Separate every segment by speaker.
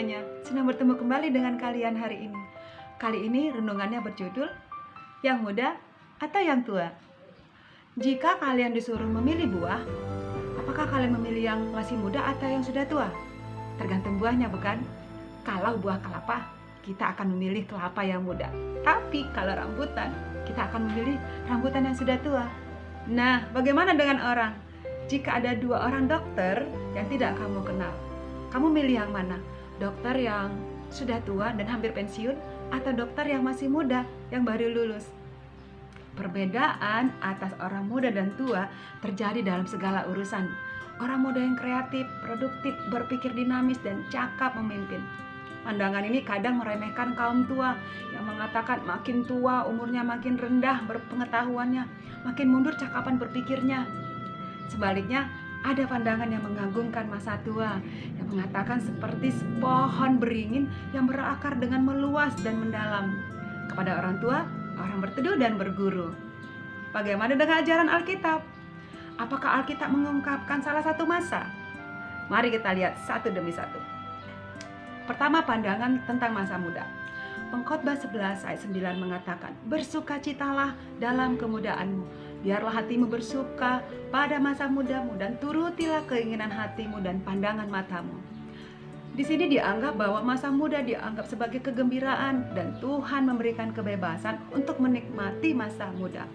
Speaker 1: semuanya, senang bertemu kembali dengan kalian hari ini. Kali ini renungannya berjudul Yang Muda atau Yang Tua. Jika kalian disuruh memilih buah, apakah kalian memilih yang masih muda atau yang sudah tua? Tergantung buahnya, bukan? Kalau buah kelapa, kita akan memilih kelapa yang muda. Tapi kalau rambutan, kita akan memilih rambutan yang sudah tua. Nah, bagaimana dengan orang? Jika ada dua orang dokter yang tidak kamu kenal, kamu milih yang mana? Dokter yang sudah tua dan hampir pensiun atau dokter yang masih muda yang baru lulus? Perbedaan atas orang muda dan tua terjadi dalam segala urusan. Orang muda yang kreatif, produktif, berpikir dinamis, dan cakap memimpin. Pandangan ini kadang meremehkan kaum tua yang mengatakan makin tua umurnya makin rendah berpengetahuannya, makin mundur cakapan berpikirnya. Sebaliknya, ada pandangan yang mengagungkan masa tua, yang mengatakan seperti pohon beringin yang berakar dengan meluas dan mendalam. Kepada orang tua, orang berteduh dan berguru. Bagaimana dengan ajaran Alkitab? Apakah Alkitab mengungkapkan salah satu masa? Mari kita lihat satu demi satu. Pertama, pandangan tentang masa muda. Pengkhotbah 11 ayat 9 mengatakan, bersukacitalah dalam kemudaanmu, biarlah hatimu bersuka pada masa mudamu dan turutilah keinginan hatimu dan pandangan matamu. Di sini dianggap bahwa masa muda dianggap sebagai kegembiraan dan Tuhan memberikan kebebasan untuk menikmati masa muda.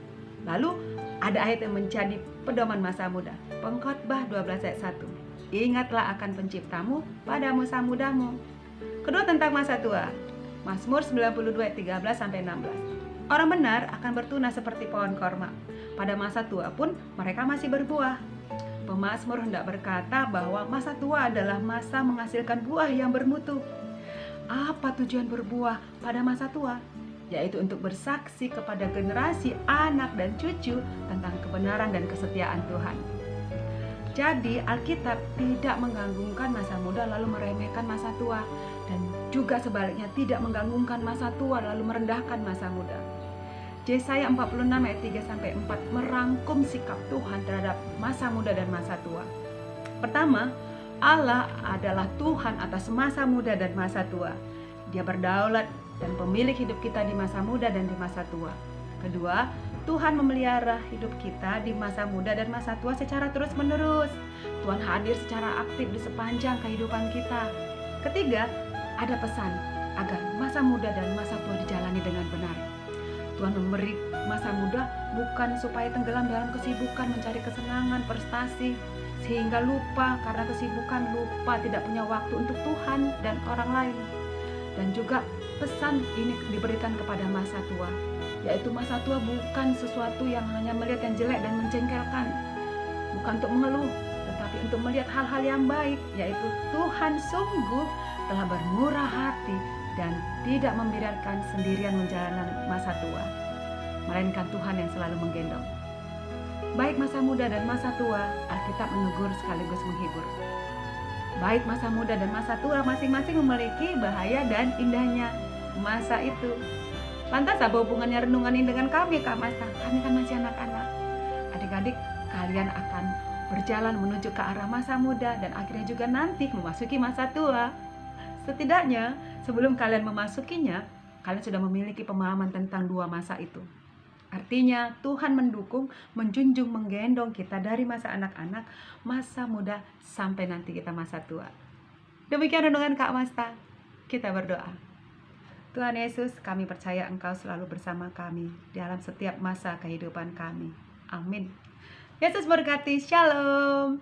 Speaker 1: Lalu ada ayat yang menjadi pedoman masa muda. Pengkhotbah 12 ayat 1. Ingatlah akan penciptamu pada masa mudamu. Kedua, tentang masa tua. Mazmur 92 ayat 13-16. Orang benar akan bertunas seperti pohon korma. Pada masa tua pun mereka masih berbuah. Pemazmur hendak berkata bahwa masa tua adalah masa menghasilkan buah yang bermutu. Apa tujuan berbuah pada masa tua? Yaitu untuk bersaksi kepada generasi anak dan cucu tentang kebenaran dan kesetiaan Tuhan. Jadi Alkitab tidak menggantungkan masa muda lalu meremehkan masa tua, dan juga sebaliknya tidak menggantungkan masa tua lalu merendahkan masa muda. Yesaya 46 ayat 3-4 merangkum sikap Tuhan terhadap masa muda dan masa tua. Pertama, Allah adalah Tuhan atas masa muda dan masa tua. Dia berdaulat dan pemilik hidup kita di masa muda dan di masa tua. Kedua, Tuhan memelihara hidup kita di masa muda dan masa tua secara terus-menerus. Tuhan hadir secara aktif di sepanjang kehidupan kita. Ketiga, ada pesan agar masa muda dan masa tua dijalani dengan benar. Tuhan memberi masa muda bukan supaya tenggelam dalam kesibukan mencari kesenangan, prestasi, sehingga lupa karena kesibukan, lupa tidak punya waktu untuk Tuhan dan orang lain. Dan juga pesan ini diberikan kepada masa tua, yaitu masa tua bukan sesuatu yang hanya melihat yang jelek dan menjengkelkan, bukan untuk mengeluh, tetapi untuk melihat hal-hal yang baik, yaitu Tuhan sungguh telah bermurah hati dan tidak membiarkan sendirian menjalani masa tua, melainkan Tuhan yang selalu menggendong. Baik masa muda dan masa tua, Alkitab menegur sekaligus menghibur. Baik masa muda dan masa tua masing-masing memiliki bahaya dan indahnya masa itu. Lantas apa hubungannya renungan ini dengan kami, Kak Masa? Kami kan masih anak-anak. Adik-adik, kalian akan berjalan menuju ke arah masa muda dan akhirnya juga nanti memasuki masa tua. Setidaknya sebelum kalian memasukinya, kalian sudah memiliki pemahaman tentang dua masa itu. Artinya Tuhan mendukung, menjunjung, menggendong kita dari masa anak-anak, masa muda, sampai nanti kita masa tua. Demikian renungan Kak Masta. Kita berdoa. Tuhan Yesus, kami percaya Engkau selalu bersama kami dalam setiap masa kehidupan kami. Amin. Yesus berkati. Shalom.